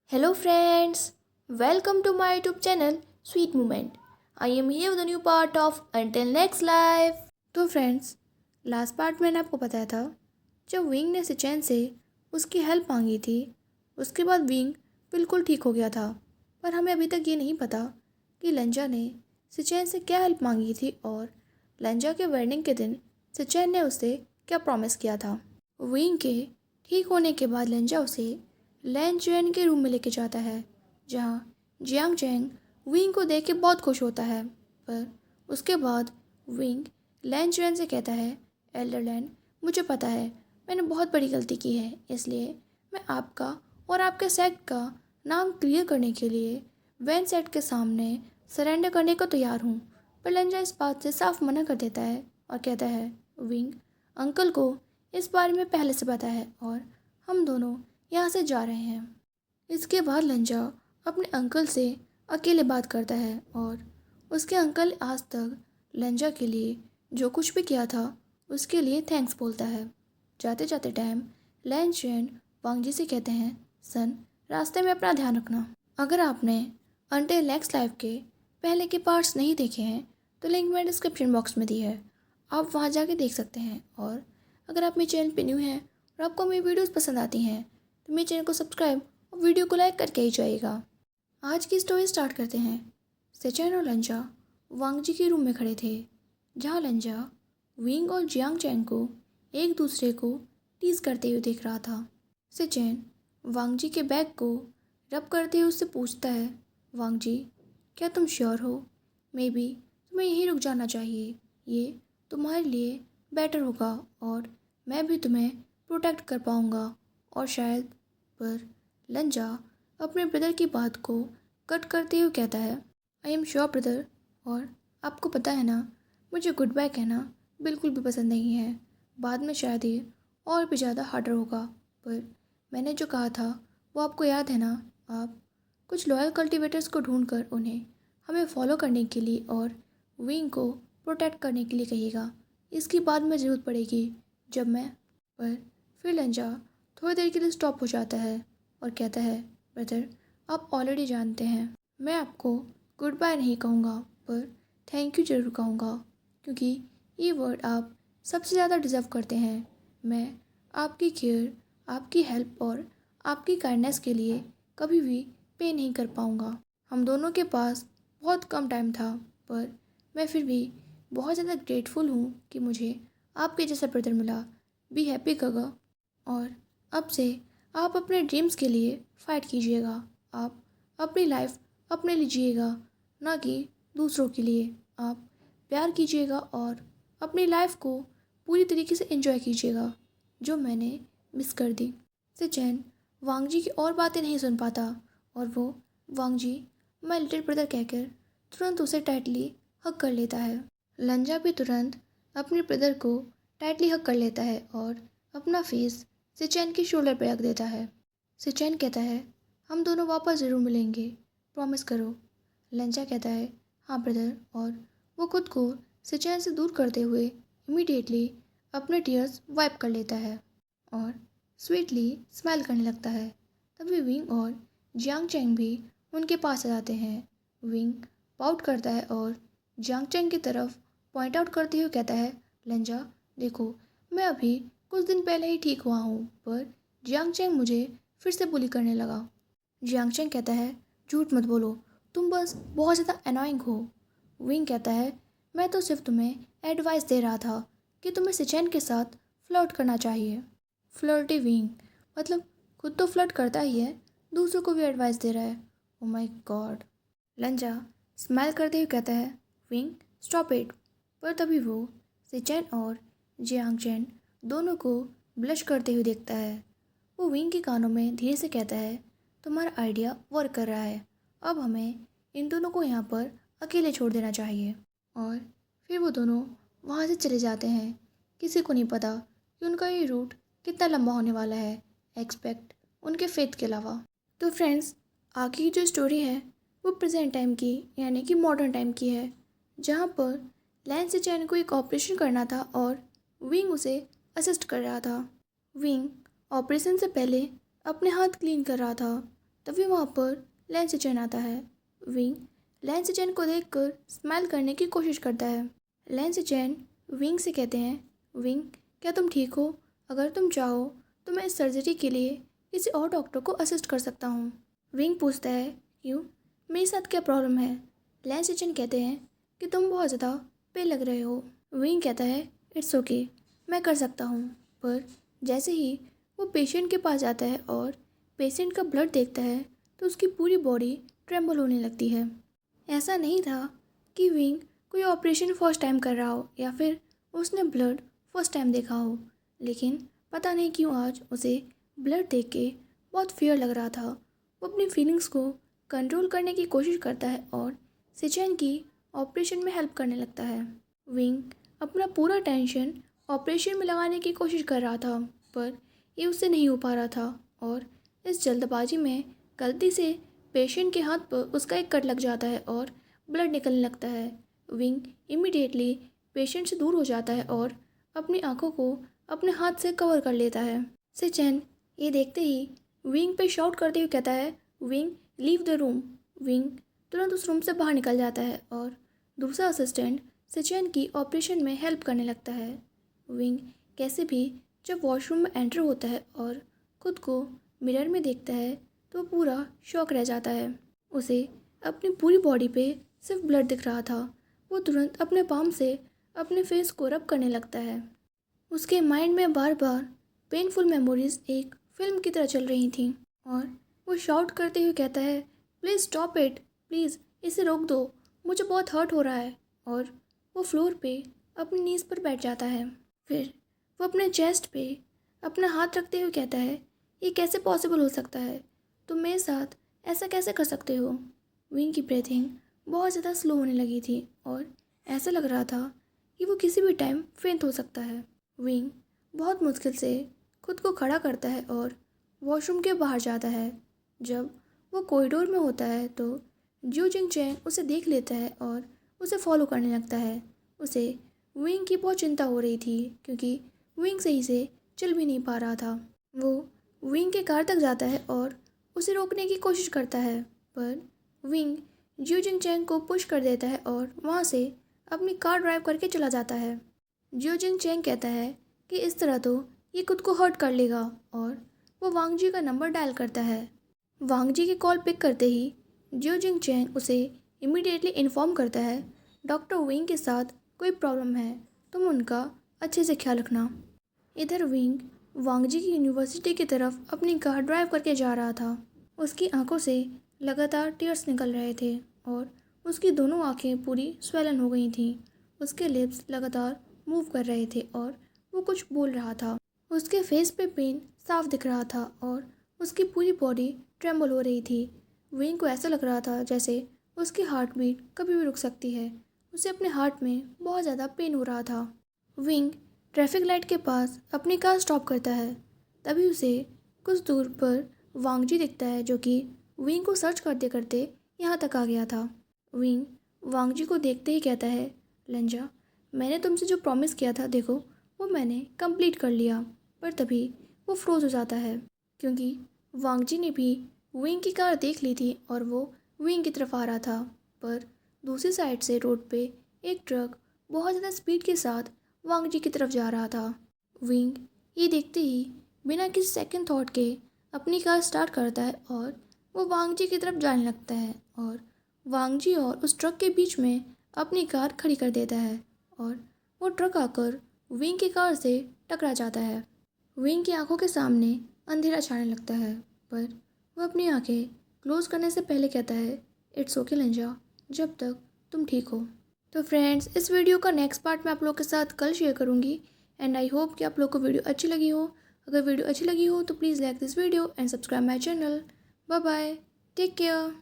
Hello friends, welcome to my YouTube channel Sweet Moment. I am here with a new part of Until Next Life. तो friends, last part मैंने आपको बताया था जब wing ने सिचैन से उसकी हेल्प मांगी थी, उसके बाद विंग बिल्कुल ठीक हो गया था। पर हमें अभी तक ये नहीं पता कि लंजा ने सिचैन से क्या हेल्प मांगी थी और लंजा के वेडिंग के दिन सिचैन ने उसे क्या प्रॉमिस किया था। विंग के ठीक होने के बाद लंजा उसे लैन चैन के रूम में लेके जाता है, जहाँ जियांग चैंग विंग को देख के बहुत खुश होता है। पर उसके बाद विंग लैन चैन से कहता है, एल्डर लैन, मुझे पता है मैंने बहुत बड़ी गलती की है, इसलिए मैं आपका और आपके सेक्ट का नाम क्लियर करने के लिए वैन सेट के सामने सरेंडर करने को तैयार हूँ। पर लंजा इस बात से साफ मना कर देता है और कहता है, विंग अंकल को इस बारे में पहले से पता है और हम दोनों यहाँ से जा रहे हैं। इसके बाद लंजा अपने अंकल से अकेले बात करता है और उसके अंकल आज तक लंजा के लिए जो कुछ भी किया था उसके लिए थैंक्स बोलता है। जाते जाते टाइम लैन चैन वांग जी से कहते हैं, सन, रास्ते में अपना ध्यान रखना। अगर आपने अंटिल नेक्स्ट लाइफ के पहले के पार्ट्स नहीं देखे हैं तो लिंक मैं डिस्क्रिप्शन बॉक्स में दी है, आप वहाँ जाके देख सकते हैं। और अगर आप मेरे चैनल पे न्यू हैं और आपको मेरी वीडियोस पसंद आती हैं तो मेरे चैनल को सब्सक्राइब और वीडियो को लाइक करके ही जाइएगा। आज की स्टोरी स्टार्ट करते हैं। सिचैन और लंजा वांग जी के रूम में खड़े थे, जहाँ लंजा विंग और जियांग चैंग को एक दूसरे को टीज करते हुए देख रहा था। सिचैन वांग जी के बैग को रब करते हुए उससे पूछता है, वांग जी, क्या तुम श्योर हो? मे बी तुम्हें यहीं रुक जाना चाहिए, ये तुम्हारे लिए बेटर होगा और मैं भी तुम्हें प्रोटेक्ट कर पाऊँगा। और शायद, पर लंजा अपने ब्रदर की बात को कट करते हुए कहता है, आई एम श्योर ब्रदर, और आपको पता है ना, मुझे गुड बाय कहना बिल्कुल भी पसंद नहीं है। बाद में शायद ये और भी ज़्यादा हार्डर होगा। पर मैंने जो कहा था वो आपको याद है ना? आप कुछ लॉयल कल्टिवेटर्स को ढूंढकर उन्हें हमें फॉलो करने के लिए और विंग को प्रोटेक्ट करने के लिए कहिएगा। इसकी बाद में ज़रूरत पड़ेगी जब मैं। पर फिर लंजा थोड़ी देर के लिए स्टॉप हो जाता है और कहता है, ब्रदर, आप ऑलरेडी जानते हैं मैं आपको गुड बाय नहीं कहूँगा, पर थैंक यू ज़रूर कहूँगा, क्योंकि ये वर्ड आप सबसे ज़्यादा डिज़र्व करते हैं। मैं आपकी केयर, आपकी हेल्प और आपकी काइंडनेस के लिए कभी भी पे नहीं कर पाऊँगा। हम दोनों के पास बहुत कम टाइम था, पर मैं फिर भी बहुत ज़्यादा ग्रेटफुल हूँ कि मुझे आपके जैसा ब्रदर मिला। बी हैप्पी गगा। और अब से आप अपने ड्रीम्स के लिए फ़ाइट कीजिएगा। आप अपनी लाइफ अपने लिए जिएगा, ना कि दूसरों के लिए। आप प्यार कीजिएगा और अपनी लाइफ को पूरी तरीके से एंजॉय कीजिएगा, जो मैंने मिस कर दी। सिचैन वांग जी की और बातें नहीं सुन पाता और वो वांग जी, माय लिटिल ब्रदर कहकर तुरंत उसे टाइटली हग कर लेता है। लंजा भी तुरंत अपने ब्रदर को टाइटली हग कर लेता है और अपना फेस सिचैन की शोल्डर पर रख देता है। सिचैन कहता है, हम दोनों वापस ज़रूर मिलेंगे, प्रॉमिस करो। लंजा कहता है, हाँ ब्रदर, और वो खुद को सिचैन से दूर करते हुए इमीडिएटली अपने टीयर्स वाइप कर लेता है और स्वीटली स्माइल करने लगता है। तभी विंग और जियांग चैंग भी उनके पास आ जाते हैं। विंग पाउट करता है और जियांग चैंग की तरफ पॉइंट आउट करते हुए कहता है, लंजा देखो, मैं अभी कुछ दिन पहले ही ठीक हुआ हूँ, पर जियांग चैंग मुझे फिर से बुली करने लगा। जियांग चैंग कहता है, झूठ मत बोलो, तुम बस बहुत ज़्यादा अनोइंग हो। विंग कहता है, मैं तो सिर्फ तुम्हें एडवाइस दे रहा था कि तुम्हें सिचैन के साथ फ्लर्ट करना चाहिए। फ्लर्टी विंग, मतलब खुद तो फ्लर्ट करता ही है, दूसरों को भी एडवाइस दे रहा है। Oh my God. लंजा स्माइल करते हुए कहता है, विंग स्टॉप इट। पर तभी वो सिचैन और जियांग चैन दोनों को ब्लश करते हुए देखता है। वो विंग के कानों में धीरे से कहता है, तुम्हारा आइडिया वर्क कर रहा है, अब हमें इन दोनों को यहाँ पर अकेले छोड़ देना चाहिए। और फिर वो दोनों वहाँ से चले जाते हैं। किसी को नहीं पता कि उनका ये रूट कितना लंबा होने वाला है, एक्सपेक्ट उनके फेथ के अलावा। तो फ्रेंड्स, आगे की जो स्टोरी है वो प्रेजेंट टाइम की, यानी कि मॉडर्न टाइम की है, जहाँ पर लैन सिचैन को एक ऑपरेशन करना था और विंग उसे असिस्ट कर रहा था। विंग ऑपरेशन से पहले अपने हाथ क्लीन कर रहा था, तभी वहाँ पर लैंसचैन आता है। विंग लैंसचैन को देखकर स्माइल करने की कोशिश करता है। लैंसचैन विंग से कहते हैं, विंग क्या तुम ठीक हो? अगर तुम चाहो तो मैं इस सर्जरी के लिए किसी और डॉक्टर को असिस्ट कर सकता हूँ। विंग पूछता है, क्यों? मेरे साथ क्या प्रॉब्लम है? लैंसचैन कहते हैं कि तुम बहुत ज़्यादा पे लग रहे हो। विंग कहता है, इट्स ओके, मैं कर सकता हूँ। पर जैसे ही वो पेशेंट के पास जाता है और पेशेंट का ब्लड देखता है तो उसकी पूरी बॉडी ट्रेम्बल होने लगती है। ऐसा नहीं था कि विंग कोई ऑपरेशन फर्स्ट टाइम कर रहा हो या फिर उसने ब्लड फर्स्ट टाइम देखा हो, लेकिन पता नहीं क्यों आज उसे ब्लड देख के बहुत फियर लग रहा था। वो अपनी फीलिंग्स को कंट्रोल करने की कोशिश करता है और सिचैन की ऑपरेशन में हेल्प करने लगता है। विंग अपना पूरा टेंशन ऑपरेशन में लगाने की कोशिश कर रहा था, पर ये उससे नहीं हो पा रहा था और इस जल्दबाजी में गलती से पेशेंट के हाथ पर उसका एक कट लग जाता है और ब्लड निकलने लगता है। विंग इमीडिएटली पेशेंट से दूर हो जाता है और अपनी आंखों को अपने हाथ से कवर कर लेता है। सिचैन ये देखते ही विंग पे शाउट करते हुए कहता है, wing leave the room. Wing तुरंत उस रूम से बाहर निकल जाता है और दूसरा असिस्टेंट सिचैन की ऑपरेशन में हेल्प करने लगता है। विंग कैसे भी जब वॉशरूम में एंटर होता है और खुद को मिरर में देखता है तो पूरा शॉक रह जाता है। उसे अपनी पूरी बॉडी पे सिर्फ ब्लड दिख रहा था। वो तुरंत अपने पाम से अपने फेस को रब करने लगता है। उसके माइंड में बार बार पेनफुल मेमोरीज एक फिल्म की तरह चल रही थीं और वो शाउट करते हुए कहता है, प्लीज़ स्टॉप इट, प्लीज़ इसे रोक दो, मुझे बहुत हर्ट हो रहा है। और वो फ्लोर पे अपनी नीज़ पर बैठ जाता है। फिर वो अपने चेस्ट पे अपना हाथ रखते हुए कहता है, ये कैसे पॉसिबल हो सकता है? तुम मेरे साथ ऐसा कैसे कर सकते हो? विंग की ब्रीथिंग बहुत ज़्यादा स्लो होने लगी थी और ऐसा लग रहा था कि वो किसी भी टाइम फेंट हो सकता है। विंग बहुत मुश्किल से खुद को खड़ा करता है और वॉशरूम के बाहर जाता है। जब वो कॉरिडोर में होता है तो जियो जिंग चैंग उसे देख लेता है और उसे फॉलो करने लगता है। उसे विंग की बहुत चिंता हो रही थी क्योंकि विंग सही से चल भी नहीं पा रहा था। वो विंग के कार तक जाता है और उसे रोकने की कोशिश करता है, पर विंग जियो जिंग चैंग को पुश कर देता है और वहाँ से अपनी कार ड्राइव करके चला जाता है। जियो जिंग चैंग कहता है कि इस तरह तो ये खुद को हर्ट कर लेगा और वो वांग जी का नंबर डायल करता है। वांग जी की कॉल पिक करते ही जियो जिंग चैंग उसे इमीडिएटली इन्फॉर्म करता है, डॉक्टर विंग के साथ कोई प्रॉब्लम है, तुम उनका अच्छे से ख्याल रखना। इधर विंग वांग जी की यूनिवर्सिटी की तरफ अपनी कार ड्राइव करके जा रहा था। उसकी आंखों से लगातार टीयर्स निकल रहे थे और उसकी दोनों आंखें पूरी स्वेलन हो गई थीं। उसके लिप्स लगातार मूव कर रहे थे और वो कुछ बोल रहा था। उसके फेस पे पेन साफ दिख रहा था और उसकी पूरी बॉडी ट्रेम्बल हो रही थी। विंग को ऐसा लग रहा था जैसे उसकी हार्ट बीट कभी भी रुक सकती है। उसे अपने हार्ट में बहुत ज़्यादा पेन हो रहा था। विंग ट्रैफिक लाइट के पास अपनी कार स्टॉप करता है। तभी उसे कुछ दूर पर वांग जी दिखता है जो कि विंग को सर्च करते करते यहाँ तक आ गया था। विंग वांग जी को देखते ही कहता है, लंजा, मैंने तुमसे जो प्रॉमिस किया था देखो वो मैंने कंप्लीट कर लिया। पर तभी वो फ्रोज हो जाता है क्योंकि वांग जी ने भी विंग की कार देख ली थी और वो विंग की तरफ आ रहा था। पर दूसरी साइड से रोड पे एक ट्रक बहुत ज़्यादा स्पीड के साथ वांग जी की तरफ जा रहा था। विंग ये देखते ही बिना किसी सेकंड थॉट के अपनी कार स्टार्ट करता है और वो वांग जी की तरफ जाने लगता है और वांग जी और उस ट्रक के बीच में अपनी कार खड़ी कर देता है और वो ट्रक आकर विंग की कार से टकरा जाता है। विंग की आंखों के सामने अंधेरा छाने लगता है, पर वह अपनी आंखें क्लोज करने से पहले कहता है, इट्स ओके लंजा, जब तक तुम ठीक हो। तो फ्रेंड्स, इस वीडियो का नेक्स्ट पार्ट मैं आप लोगों के साथ कल शेयर करूँगी एंड आई होप कि आप लोग को वीडियो अच्छी लगी हो। अगर वीडियो अच्छी लगी हो तो please like this video and subscribe my channel. Bye bye, take care.